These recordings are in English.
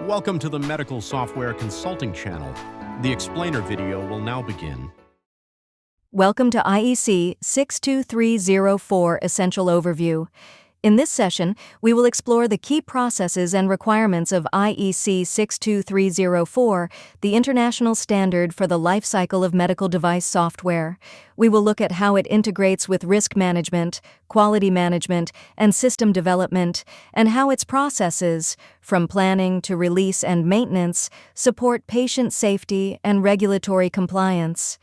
Welcome to the Medical Software Consulting channel. The explainer video will now begin. Welcome to IEC 62304 Essential Overview. In this session, we will explore the key processes and requirements of IEC 62304, the international standard for the lifecycle of medical device software. We will look at how it integrates with risk management, quality management, and system development, and how its processes, from planning to release and maintenance, support patient safety and regulatory compliance.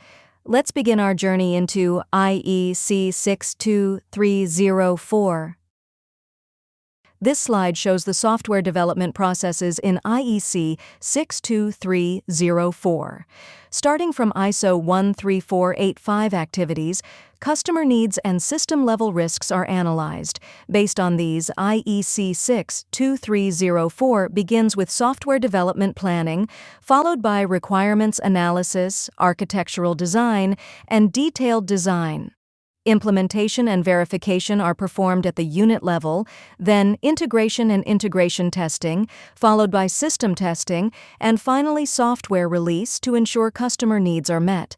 Let's begin our journey into IEC 62304. This slide shows the software development processes in IEC 62304. Starting from ISO 13485 activities, customer needs and system-level risks are analyzed. Based on these, IEC 62304 begins with software development planning, followed by requirements analysis, architectural design, and detailed design. Implementation and verification are performed at the unit level, then integration and integration testing, followed by system testing, and finally software release to ensure customer needs are met.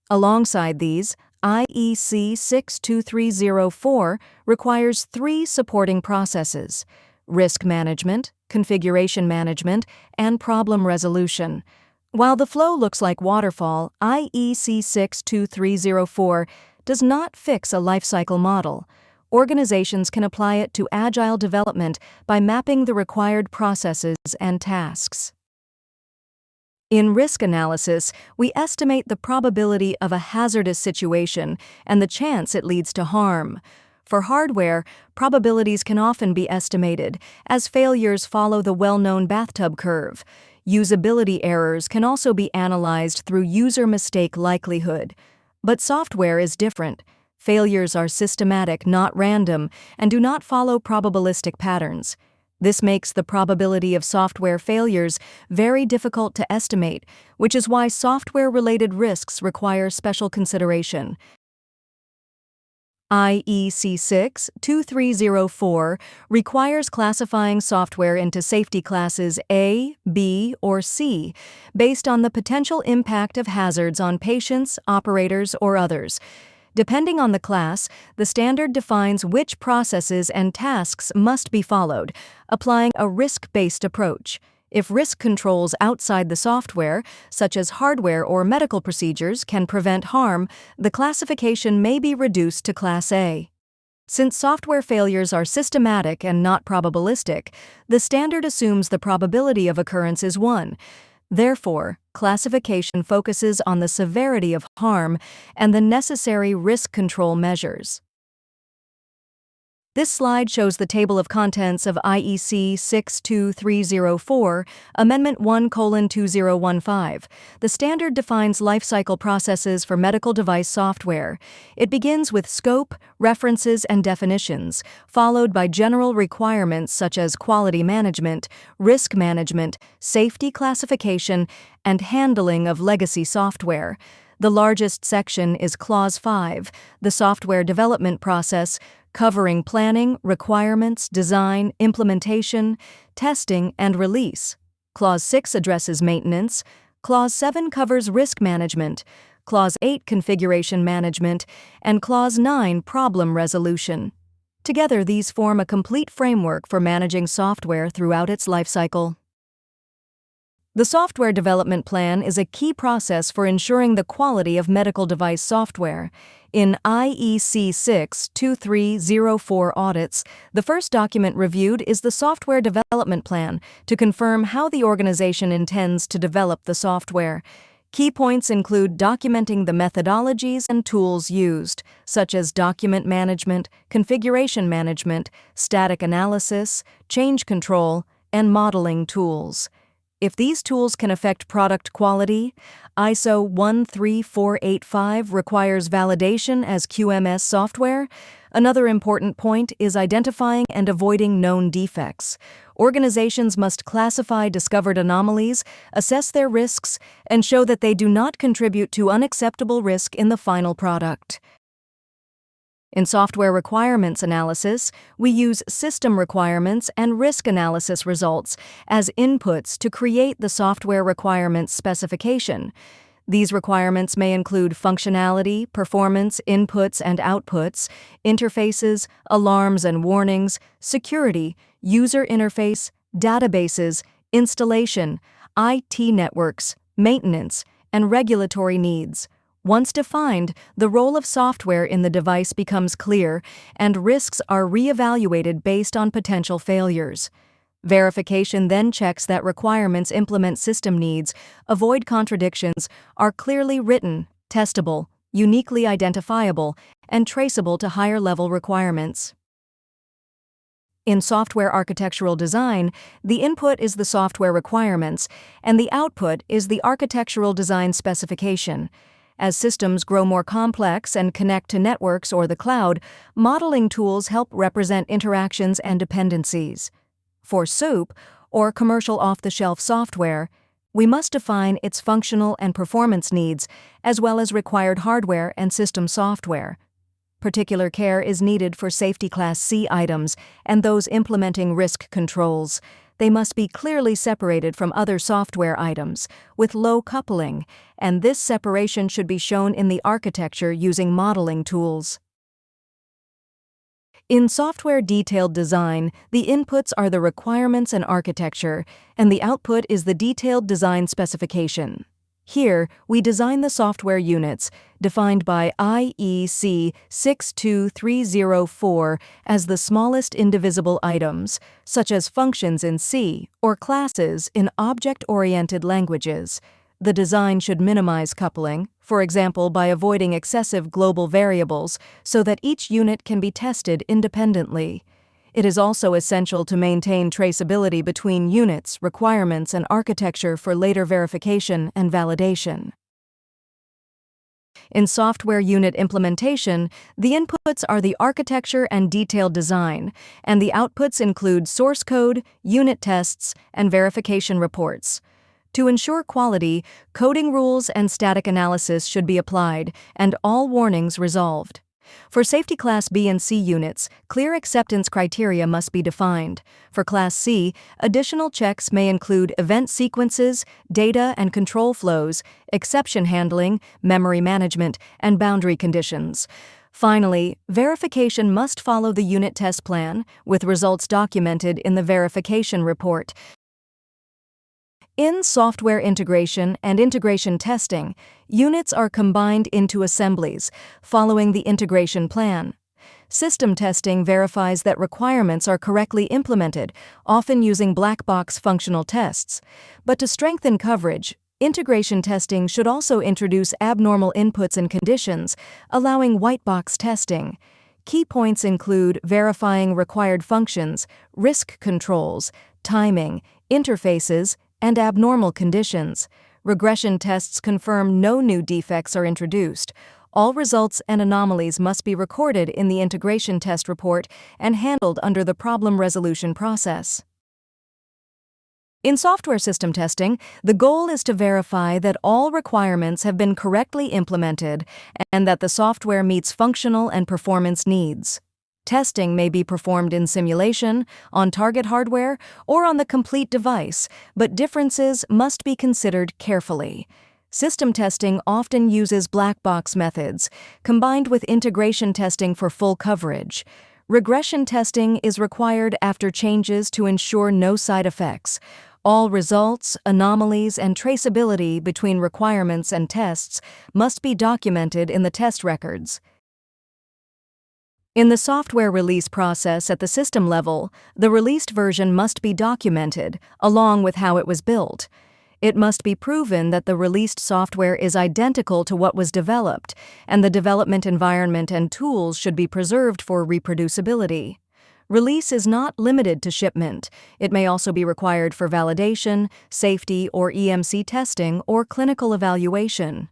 Alongside these, IEC 62304 requires three supporting processes: risk management, configuration management, and problem resolution. While the flow looks like waterfall, IEC 62304 does not fix a lifecycle model. Organizations can apply it to agile development by mapping the required processes and tasks. In risk analysis, we estimate the probability of a hazardous situation and the chance it leads to harm. For hardware, probabilities can often be estimated, as failures follow the well-known bathtub curve. Usability errors can also be analyzed through user mistake likelihood. But software is different. Failures are systematic, not random, and do not follow probabilistic patterns. This makes the probability of software failures very difficult to estimate, which is why software-related risks require special consideration. IEC 62304 requires classifying software into safety classes A, B, or C based on the potential impact of hazards on patients, operators, or others. Depending on the class, the standard defines which processes and tasks must be followed, applying a risk-based approach. If risk controls outside the software, such as hardware or medical procedures, can prevent harm, the classification may be reduced to Class A. Since software failures are systematic and not probabilistic, the standard assumes the probability of occurrence is 1. Therefore, classification focuses on the severity of harm and the necessary risk control measures. This slide shows the table of contents of IEC 62304, Amendment 1:2015. The standard defines lifecycle processes for medical device software. It begins with scope, references, and definitions, followed by general requirements such as quality management, risk management, safety classification, and handling of legacy software. The largest section is Clause 5, the software development process, covering planning, requirements, design, implementation, testing, and release. Clause 6 addresses maintenance. Clause 7 covers risk management. Clause 8 configuration management, and Clause 9 problem resolution. Together, these form a complete framework for managing software throughout its lifecycle. The software development plan is a key process for ensuring the quality of medical device software. In IEC 62304 audits, the first document reviewed is the software development plan to confirm how the organization intends to develop the software. Key points include documenting the methodologies and tools used, such as document management, configuration management, static analysis, change control, and modeling tools. If these tools can affect product quality, ISO 13485 requires validation as QMS software. Another important point is identifying and avoiding known defects. Organizations must classify discovered anomalies, assess their risks, and show that they do not contribute to unacceptable risk in the final product. In software requirements analysis, we use system requirements and risk analysis results as inputs to create the software requirements specification. These requirements may include functionality, performance, inputs and outputs, interfaces, alarms and warnings, security, user interface, databases, installation, IT networks, maintenance, and regulatory needs. Once defined, the role of software in the device becomes clear, and risks are re-evaluated based on potential failures. Verification then checks that requirements implement system needs, avoid contradictions, are clearly written, testable, uniquely identifiable, and traceable to higher-level requirements. In software architectural design, the input is the software requirements, and the output is the architectural design specification. As systems grow more complex and connect to networks or the cloud, modeling tools help represent interactions and dependencies. For SOUP, or commercial off-the-shelf software, we must define its functional and performance needs, as well as required hardware and system software. Particular care is needed for Safety Class C items and those implementing risk controls. They must be clearly separated from other software items, with low coupling, and this separation should be shown in the architecture using modeling tools. In software detailed design, the inputs are the requirements and architecture, and the output is the detailed design specification. Here, we design the software units, defined by IEC 62304 as the smallest indivisible items, such as functions in C or classes in object-oriented languages. The design should minimize coupling, for example by avoiding excessive global variables, so that each unit can be tested independently. It is also essential to maintain traceability between units, requirements, and architecture for later verification and validation. In software unit implementation, the inputs are the architecture and detailed design, and the outputs include source code, unit tests, and verification reports. To ensure quality, coding rules and static analysis should be applied, and all warnings resolved. For Safety Class B and C units, clear acceptance criteria must be defined. For Class C, additional checks may include event sequences, data and control flows, exception handling, memory management, and boundary conditions. Finally, verification must follow the unit test plan, with results documented in the verification report. In software integration and integration testing, units are combined into assemblies, following the integration plan. System testing verifies that requirements are correctly implemented, often using black box functional tests. But to strengthen coverage, integration testing should also introduce abnormal inputs and conditions, allowing white box testing. Key points include verifying required functions, risk controls, timing, interfaces, and abnormal conditions. Regression tests confirm no new defects are introduced. All results and anomalies must be recorded in the integration test report and handled under the problem resolution process. In software system testing, the goal is to verify that all requirements have been correctly implemented and that the software meets functional and performance needs. Testing may be performed in simulation, on target hardware, or on the complete device, but differences must be considered carefully. System testing often uses black box methods, combined with integration testing for full coverage. Regression testing is required after changes to ensure no side effects. All results, anomalies, and traceability between requirements and tests must be documented in the test records. In the software release process at the system level, the released version must be documented, along with how it was built. It must be proven that the released software is identical to what was developed, and the development environment and tools should be preserved for reproducibility. Release is not limited to shipment. It may also be required for validation, safety or EMC testing, or clinical evaluation.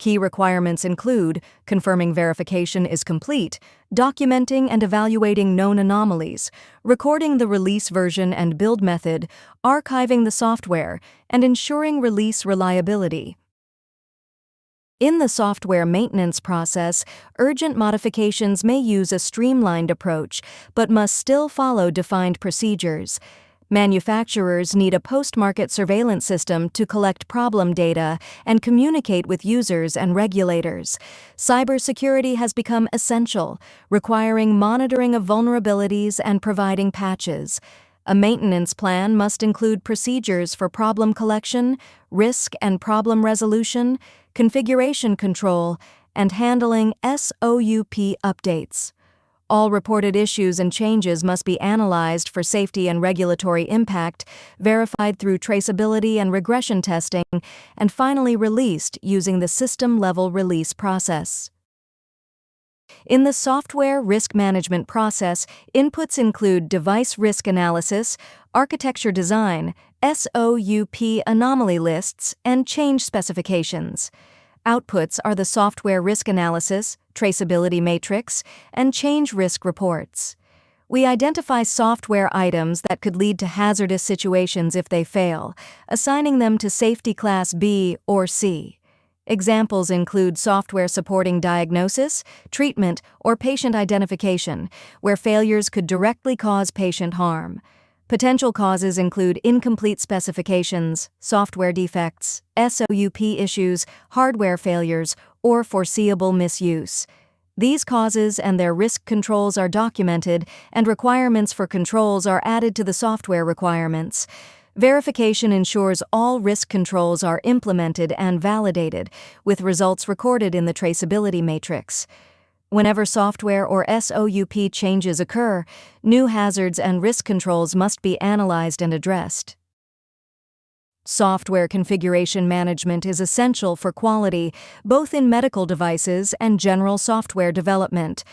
Key requirements include confirming verification is complete, documenting and evaluating known anomalies, recording the release version and build method, archiving the software, and ensuring release reliability. In the software maintenance process, urgent modifications may use a streamlined approach, but must still follow defined procedures. Manufacturers need a post-market surveillance system to collect problem data and communicate with users and regulators. Cybersecurity has become essential, requiring monitoring of vulnerabilities and providing patches. A maintenance plan must include procedures for problem collection, risk and problem resolution, configuration control, and handling SOUP updates. All reported issues and changes must be analyzed for safety and regulatory impact, verified through traceability and regression testing, and finally released using the system-level release process. In the software risk management process, inputs include device risk analysis, architecture design, SOUP anomaly lists, and change specifications. Outputs are the software risk analysis, traceability matrix, and change risk reports. We identify software items that could lead to hazardous situations if they fail, assigning them to Safety Class B or C. Examples include software supporting diagnosis, treatment, or patient identification, where failures could directly cause patient harm. Potential causes include incomplete specifications, software defects, SOUP issues, hardware failures, or foreseeable misuse. These causes and their risk controls are documented, and requirements for controls are added to the software requirements. Verification ensures all risk controls are implemented and validated, with results recorded in the traceability matrix. Whenever software or SOUP changes occur, new hazards and risk controls must be analyzed and addressed. Software configuration management is essential for quality, both in medical devices and general software development.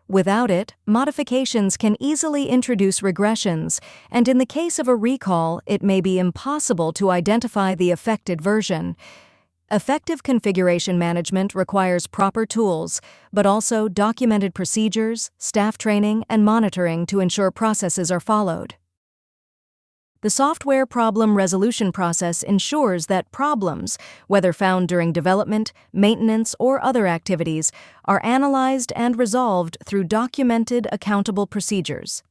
Without it, modifications can easily introduce regressions, and in the case of a recall, it may be impossible to identify the affected version. Effective configuration management requires proper tools, but also documented procedures, staff training, and monitoring to ensure processes are followed. The software problem resolution process ensures that problems, whether found during development, maintenance, or other activities, are analyzed and resolved through documented, accountable procedures.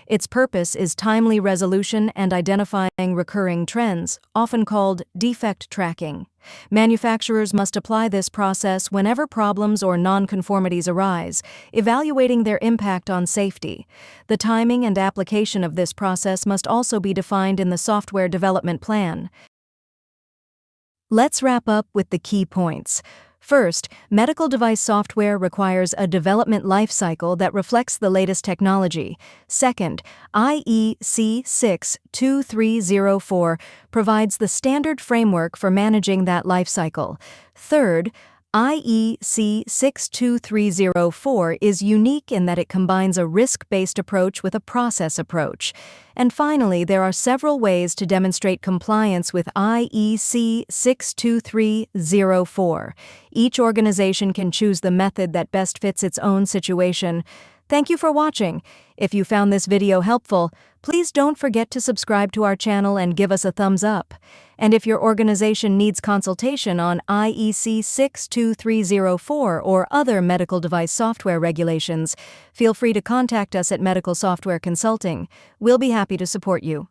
Its purpose is timely resolution and identifying recurring trends, often called defect tracking. Manufacturers must apply this process whenever problems or nonconformities arise, evaluating their impact on safety. The timing and application of this process must also be defined in the software development plan. Let's wrap up with the key points. First, medical device software requires a development lifecycle that reflects the latest technology. Second, IEC 62304 provides the standard framework for managing that lifecycle. Third, IEC 62304 is unique in that it combines a risk-based approach with a process approach. And finally, there are several ways to demonstrate compliance with IEC 62304. Each organization can choose the method that best fits its own situation. Thank you for watching. If you found this video helpful, please don't forget to subscribe to our channel and give us a thumbs up. And if your organization needs consultation on IEC 62304 or other medical device software regulations, feel free to contact us at Medical Software Consulting. We'll be happy to support you.